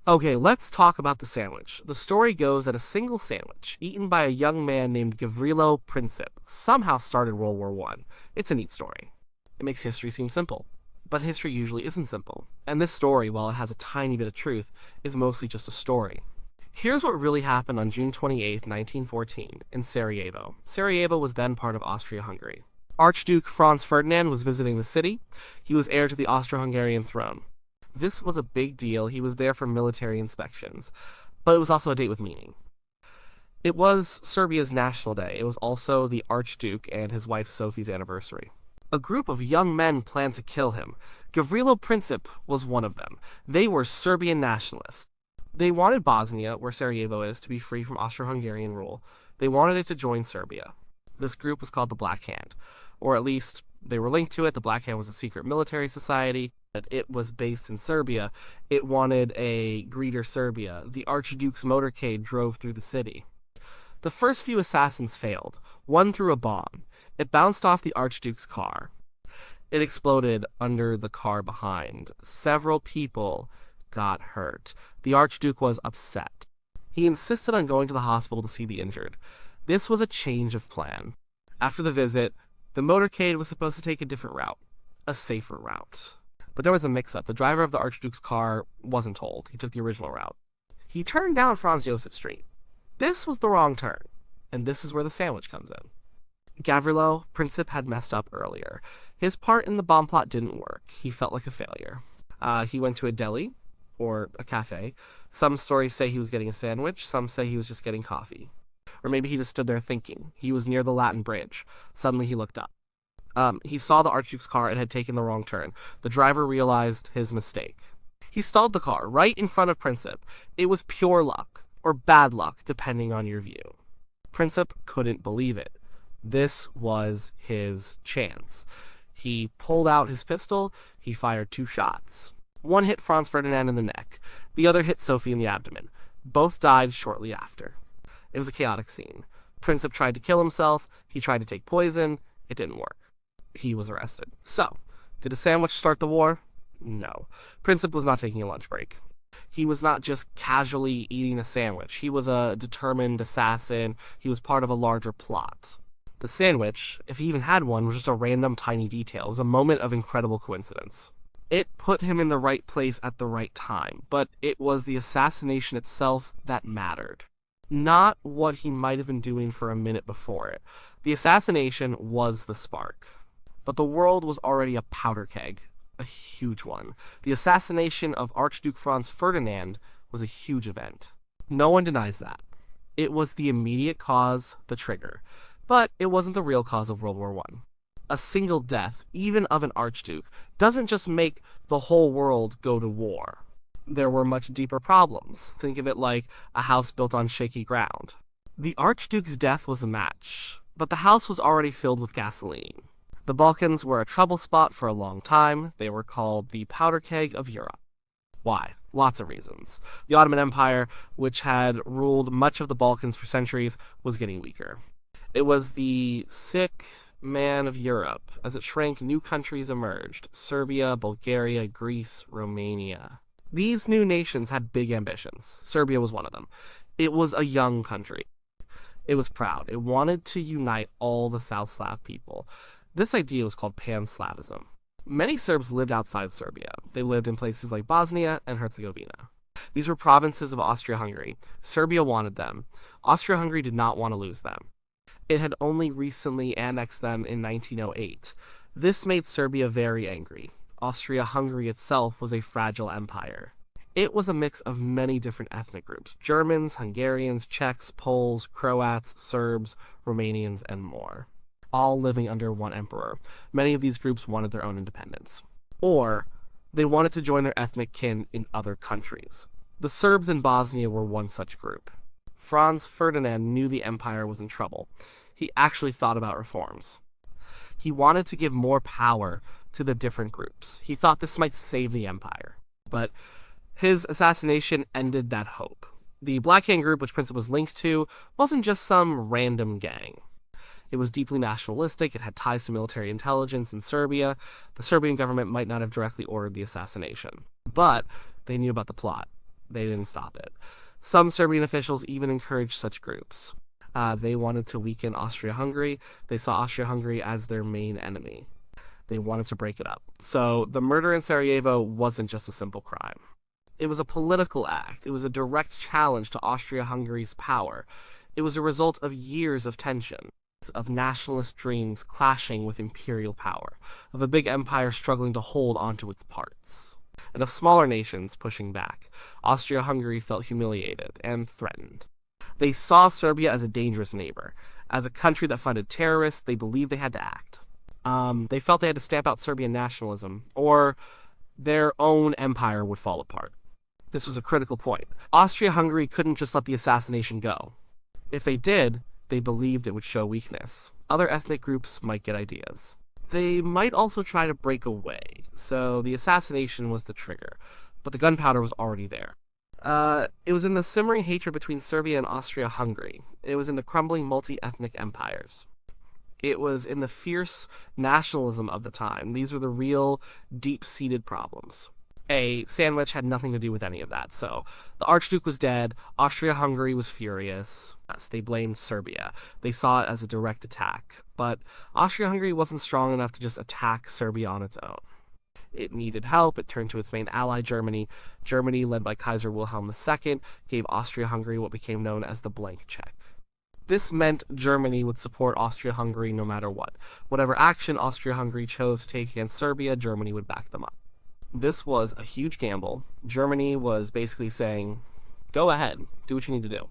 Okay, let's talk about the sandwich. The story goes that a single sandwich, eaten by a young man named Gavrilo Princip, somehow started World War One. It's a neat story. It makes history seem simple. But history usually isn't simple. And this story, while it has a tiny bit of truth, is mostly just a story. Here's what really happened on June 28th, 1914, in Sarajevo. Sarajevo was then part of Austria-Hungary. Archduke Franz Ferdinand was visiting the city. He was heir to the Austro-Hungarian throne. This was a big deal. He was there for military inspections, but it was also a date with meaning. It was Serbia's National Day. It was also the Archduke and his wife Sophie's anniversary. A group of young men planned to kill him. Gavrilo Princip was one of them. They were Serbian nationalists. They wanted Bosnia, where Sarajevo is, to be free from Austro-Hungarian rule. They wanted it to join Serbia. This group was called the Black Hand, or at least they were linked to it. The Black Hand was a secret military society. It was based in Serbia. It wanted a greater Serbia. The Archduke's motorcade drove through the city. The first few assassins failed. One threw a bomb. It bounced off the Archduke's car. It exploded under the car behind. Several people got hurt. The Archduke was upset. He insisted on going to the hospital to see the injured. This was a change of plan. After the visit, the motorcade was supposed to take a different route, a safer route. But there was a mix-up. The driver of the Archduke's car wasn't told. He took the original route. He turned down Franz Josef Street. This was the wrong turn, and this is where the sandwich comes in. Gavrilo Princip had messed up earlier. His part in the bomb plot didn't work. He felt like a failure. He went to a deli, or a cafe. Some stories say he was getting a sandwich. Some say he was just getting coffee. Or maybe he just stood there thinking. He was near the Latin Bridge. Suddenly he looked up. He saw the Archduke's car and had taken the wrong turn. The driver realized his mistake. He stalled the car right in front of Princip. It was pure luck, or bad luck, depending on your view. Princip couldn't believe it. This was his chance. He pulled out his pistol. He fired 2 shots. One hit Franz Ferdinand in the neck. The other hit Sophie in the abdomen. Both died shortly after. It was a chaotic scene. Princip tried to kill himself. He tried to take poison. It didn't work. He was arrested. So, did a sandwich start the war? No. Princip was not taking a lunch break. He was not just casually eating a sandwich. He was a determined assassin. He was part of a larger plot. The sandwich, if he even had one, was just a random tiny detail. It was a moment of incredible coincidence. It put him in the right place at the right time, but it was the assassination itself that mattered. Not what he might have been doing for a minute before it. The assassination was the spark. But the world was already a powder keg, a huge one. The assassination of Archduke Franz Ferdinand was a huge event. No one denies that. It was the immediate cause, the trigger. But it wasn't the real cause of World War One. A single death, even of an archduke, doesn't just make the whole world go to war. There were much deeper problems. Think of it like a house built on shaky ground. The archduke's death was a match, but the house was already filled with gasoline. The Balkans were a trouble spot for a long time. They were called the powder keg of Europe. Why? Lots of reasons. The Ottoman Empire, which had ruled much of the Balkans for centuries, was getting weaker. It was the sick man of Europe. As it shrank, new countries emerged. Serbia, Bulgaria, Greece, Romania. These new nations had big ambitions. Serbia was one of them. It was a young country. It was proud. It wanted to unite all the South Slav people. This idea was called Pan-Slavism. Many Serbs lived outside Serbia. They lived in places like Bosnia and Herzegovina. These were provinces of Austria-Hungary. Serbia wanted them. Austria-Hungary did not want to lose them. It had only recently annexed them in 1908. This made Serbia very angry. Austria-Hungary itself was a fragile empire. It was a mix of many different ethnic groups: Germans, Hungarians, Czechs, Poles, Croats, Serbs, Romanians, and more, all living under one emperor. Many of these groups wanted their own independence. Or they wanted to join their ethnic kin in other countries. The Serbs in Bosnia were one such group. Franz Ferdinand knew the empire was in trouble. He actually thought about reforms. He wanted to give more power to the different groups. He thought this might save the empire. But his assassination ended that hope. The Black Hand group, which Princip was linked to, wasn't just some random gang. It was deeply nationalistic. It had ties to military intelligence in Serbia. The Serbian government might not have directly ordered the assassination, but they knew about the plot. They didn't stop it. Some Serbian officials even encouraged such groups. They wanted to weaken Austria-Hungary. They saw Austria-Hungary as their main enemy. They wanted to break it up. So the murder in Sarajevo wasn't just a simple crime. It was a political act. It was a direct challenge to Austria-Hungary's power. It was a result of years of tension, of nationalist dreams clashing with imperial power, of a big empire struggling to hold onto its parts, and of smaller nations pushing back. Austria-Hungary felt humiliated and threatened. They saw Serbia as a dangerous neighbor. As a country that funded terrorists, they believed they had to act. They felt they had to stamp out Serbian nationalism, or their own empire would fall apart. This was a critical point. Austria-Hungary couldn't just let the assassination go. If they did, they believed it would show weakness. Other ethnic groups might get ideas. They might also try to break away, so the assassination was the trigger, but the gunpowder was already there. It was in the simmering hatred between Serbia and Austria-Hungary. It was in the crumbling multi-ethnic empires. It was in the fierce nationalism of the time. These were the real, deep-seated problems. A sandwich had nothing to do with any of that, so the Archduke was dead, Austria-Hungary was furious. Yes, they blamed Serbia. They saw it as a direct attack, but Austria-Hungary wasn't strong enough to just attack Serbia on its own. It needed help. It turned to its main ally, Germany. Germany, led by Kaiser Wilhelm II, gave Austria-Hungary what became known as the blank check. This meant Germany would support Austria-Hungary no matter what. Whatever action Austria-Hungary chose to take against Serbia, Germany would back them up. This was a huge gamble. Germany was basically saying, go ahead, do what you need to do.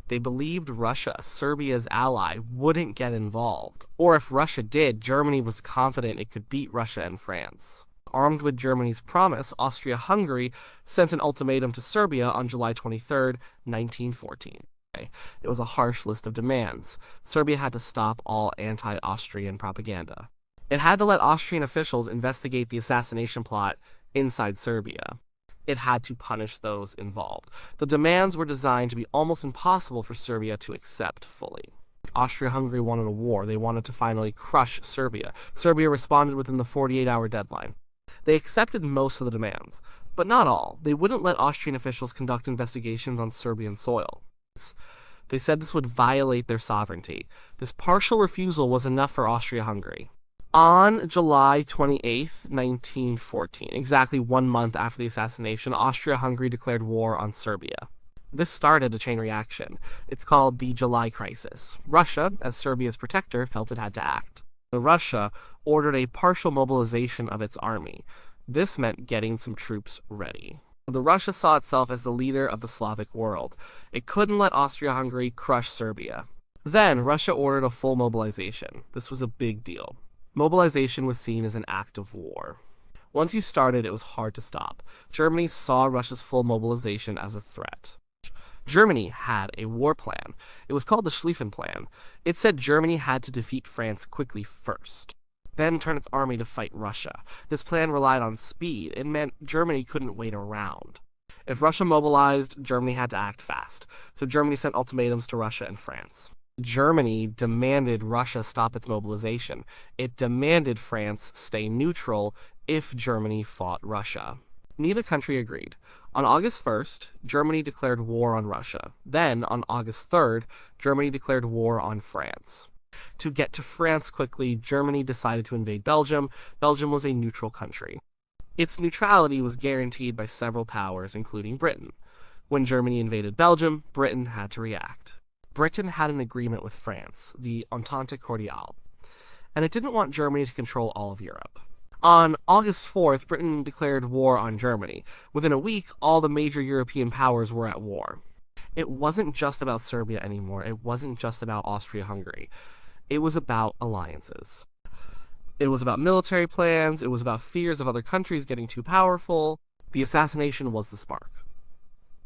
They believed Russia, Serbia's ally, wouldn't get involved. Or if Russia did, Germany was confident it could beat Russia and France. Armed with Germany's promise, Austria-Hungary sent an ultimatum to Serbia on July 23, 1914. It was a harsh list of demands. Serbia had to stop all anti-Austrian propaganda. It had to let Austrian officials investigate the assassination plot inside Serbia. It had to punish those involved. The demands were designed to be almost impossible for Serbia to accept fully. Austria-Hungary wanted a war. They wanted to finally crush Serbia. Serbia responded within the 48-hour deadline. They accepted most of the demands, but not all. They wouldn't let Austrian officials conduct investigations on Serbian soil. They said this would violate their sovereignty. This partial refusal was enough for Austria-Hungary. On July 28, 1914, exactly 1 month after the assassination, Austria-Hungary declared war on Serbia. This started a chain reaction. It's called the July Crisis. Russia, as Serbia's protector, felt it had to act. Russia ordered a partial mobilization of its army. This meant getting some troops ready. Russia saw itself as the leader of the Slavic world. It couldn't let Austria-Hungary crush Serbia. Then, Russia ordered a full mobilization. This was a big deal. Mobilization was seen as an act of war. Once you started, it was hard to stop. Germany saw Russia's full mobilization as a threat. Germany had a war plan. It was called the Schlieffen Plan. It said Germany had to defeat France quickly first, then turn its army to fight Russia. This plan relied on speed. It meant Germany couldn't wait around. If Russia mobilized, Germany had to act fast. So Germany sent ultimatums to Russia and France. Germany demanded Russia stop its mobilization. It demanded France stay neutral if Germany fought Russia. Neither country agreed. On August 1st, Germany declared war on Russia. Then, on August 3rd, Germany declared war on France. To get to France quickly, Germany decided to invade Belgium. Belgium was a neutral country. Its neutrality was guaranteed by several powers, including Britain. When Germany invaded Belgium, Britain had to react. Britain had an agreement with France, the Entente Cordiale, and it didn't want Germany to control all of Europe. On August 4th, Britain declared war on Germany. Within a week, all the major European powers were at war. It wasn't just about Serbia anymore. It wasn't just about Austria-Hungary. It was about alliances. It was about military plans. It was about fears of other countries getting too powerful. The assassination was the spark.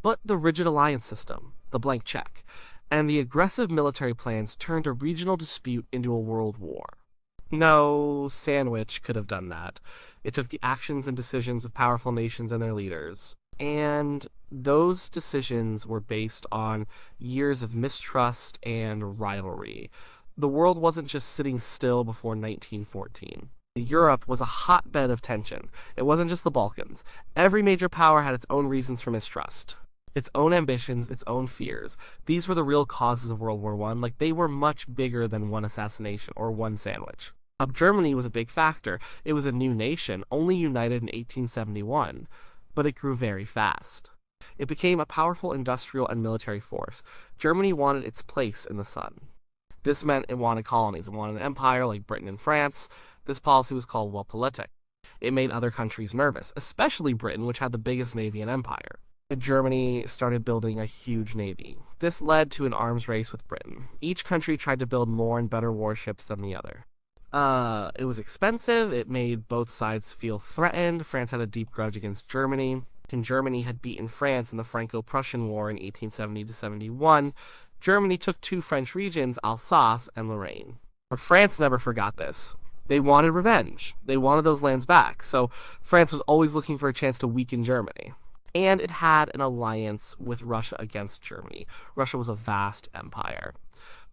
But the rigid alliance system, the blank check, and the aggressive military plans turned a regional dispute into a world war. No sandwich could have done that. It took the actions and decisions of powerful nations and their leaders. And those decisions were based on years of mistrust and rivalry. The world wasn't just sitting still before 1914. Europe was a hotbed of tension. It wasn't just the Balkans. Every major power had its own reasons for mistrust, its own ambitions, its own fears. These were the real causes of World War One. Like, they were much bigger than one assassination or one sandwich. Germany was a big factor. It was a new nation, only united in 1871, but it grew very fast. It became a powerful industrial and military force. Germany wanted its place in the sun. This meant it wanted colonies. It wanted an empire like Britain and France. This policy was called Weltpolitik. It made other countries nervous, especially Britain, which had the biggest navy in empire. Germany started building a huge navy. This led to an arms race with Britain. Each country tried to build more and better warships than the other. It was expensive. It made both sides feel threatened. France had a deep grudge against Germany, and Germany had beaten France in the Franco-Prussian War in 1870 to 71. Germany took two French regions, Alsace and Lorraine. But France never forgot this. They wanted revenge. They wanted those lands back. So France was always looking for a chance to weaken Germany. And it had an alliance with Russia against Germany. Russia was a vast empire,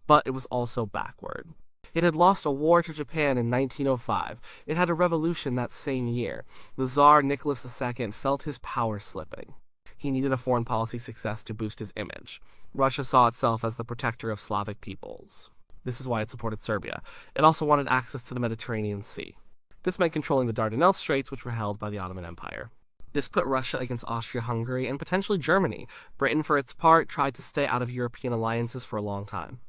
but it was also backward. It had lost a war to Japan in 1905. It had a revolution that same year. The Tsar Nicholas II felt his power slipping. He needed a foreign policy success to boost his image. Russia saw itself as the protector of Slavic peoples. This is why it supported Serbia. It also wanted access to the Mediterranean Sea. This meant controlling the Dardanelles Straits, which were held by the Ottoman Empire. This put Russia against Austria-Hungary and potentially Germany. Britain, for its part, tried to stay out of European alliances for a long time.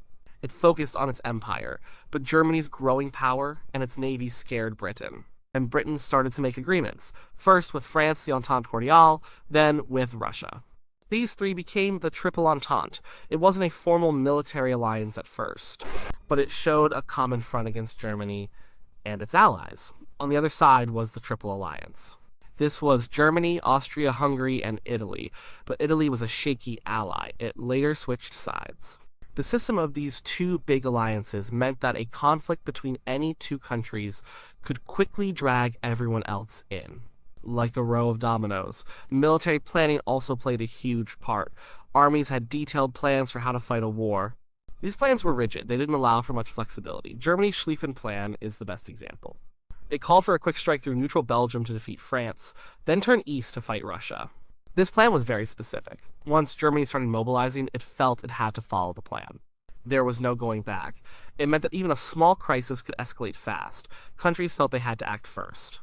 It focused on its empire, but Germany's growing power and its navy scared Britain. And Britain started to make agreements, first with France, the Entente Cordiale, then with Russia. These three became the Triple Entente. It wasn't a formal military alliance at first, but it showed a common front against Germany and its allies. On the other side was the Triple Alliance. This was Germany, Austria-Hungary, and Italy, but Italy was a shaky ally. It later switched sides. The system of these two big alliances meant that a conflict between any two countries could quickly drag everyone else in. Like a row of dominoes. Military planning also played a huge part. Armies had detailed plans for how to fight a war. These plans were rigid. They didn't allow for much flexibility. Germany's Schlieffen Plan is the best example. It called for a quick strike through neutral Belgium to defeat France, then turn east to fight Russia. This plan was very specific. Once Germany started mobilizing, it felt it had to follow the plan. There was no going back. It meant that even a small crisis could escalate fast. Countries felt they had to act first,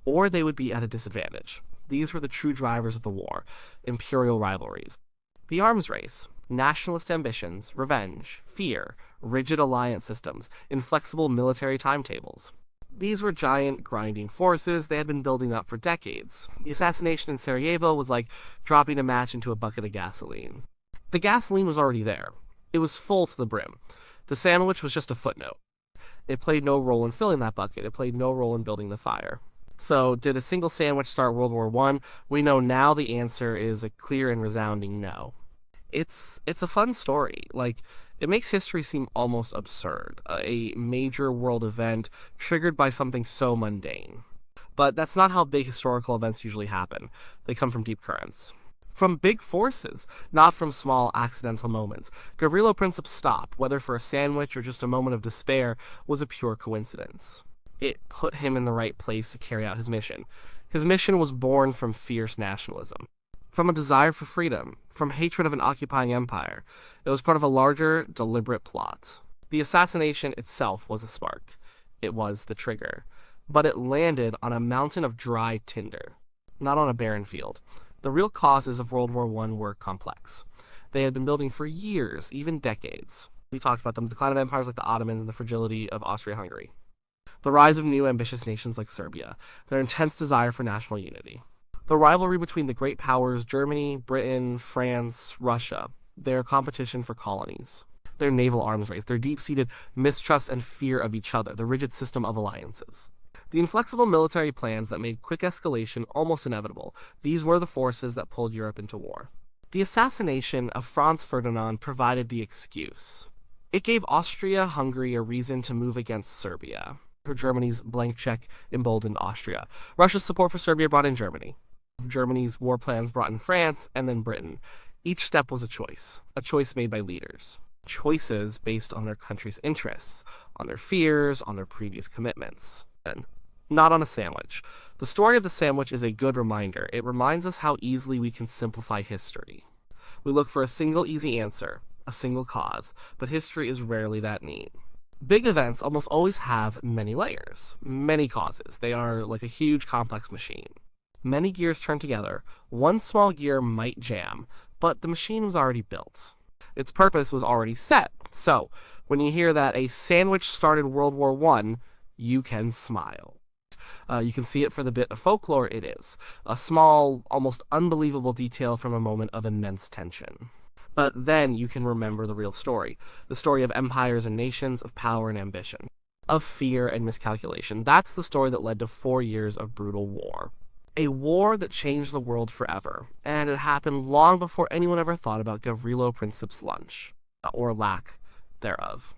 or they would be at a disadvantage. These were the true drivers of the war: imperial rivalries. The arms race, nationalist ambitions, revenge, fear, rigid alliance systems, inflexible military timetables. These were giant, grinding forces. They had been building up for decades. The assassination in Sarajevo was like dropping a match into a bucket of gasoline. The gasoline was already there. It was full to the brim. The sandwich was just a footnote. It played no role in filling that bucket. It played no role in building the fire. So, did a single sandwich start World War I? We know now the answer is a clear and resounding no. It's a fun story. It makes history seem almost absurd. A major world event triggered by something so mundane. But that's not how big historical events usually happen. They come from deep currents. From big forces, not from small accidental moments. Gavrilo Princip's stop, whether for a sandwich or just a moment of despair, was a pure coincidence. It put him in the right place to carry out his mission. His mission was born from fierce nationalism, from a desire for freedom, from hatred of an occupying empire. It was part of a larger, deliberate plot. The assassination itself was a spark. It was the trigger. But it landed on a mountain of dry tinder, not on a barren field. The real causes of World War I were complex. They had been building for years, even decades. We talked about them: the decline of empires like the Ottomans and the fragility of Austria-Hungary. The rise of new ambitious nations like Serbia, their intense desire for national unity. The rivalry between the great powers Germany, Britain, France, Russia, their competition for colonies, their naval arms race, their deep-seated mistrust and fear of each other, the rigid system of alliances. The inflexible military plans that made quick escalation almost inevitable. These were the forces that pulled Europe into war. The assassination of Franz Ferdinand provided the excuse. It gave Austria-Hungary a reason to move against Serbia. Germany's blank check emboldened Austria. Russia's support for Serbia brought in Germany. Germany's war plans brought in France and then Britain. Each step was a choice made by leaders. Choices based on their country's interests, on their fears, on their previous commitments. Not on a sandwich. The story of the sandwich is a good reminder. It reminds us how easily we can simplify history. We look for a single easy answer, a single cause, but history is rarely that neat. Big events almost always have many layers, many causes. They are like a huge complex machine. Many gears turn together. One small gear might jam, but the machine was already built. Its purpose was already set. So, when you hear that a sandwich started World War I, you can smile. You can see it for the bit of folklore it is, a small, almost unbelievable detail from a moment of immense tension. But then you can remember the real story, the story of empires and nations, of power and ambition, of fear and miscalculation. That's the story that led to 4 years of brutal war. A war that changed the world forever, and it happened long before anyone ever thought about Gavrilo Princip's lunch, or lack thereof.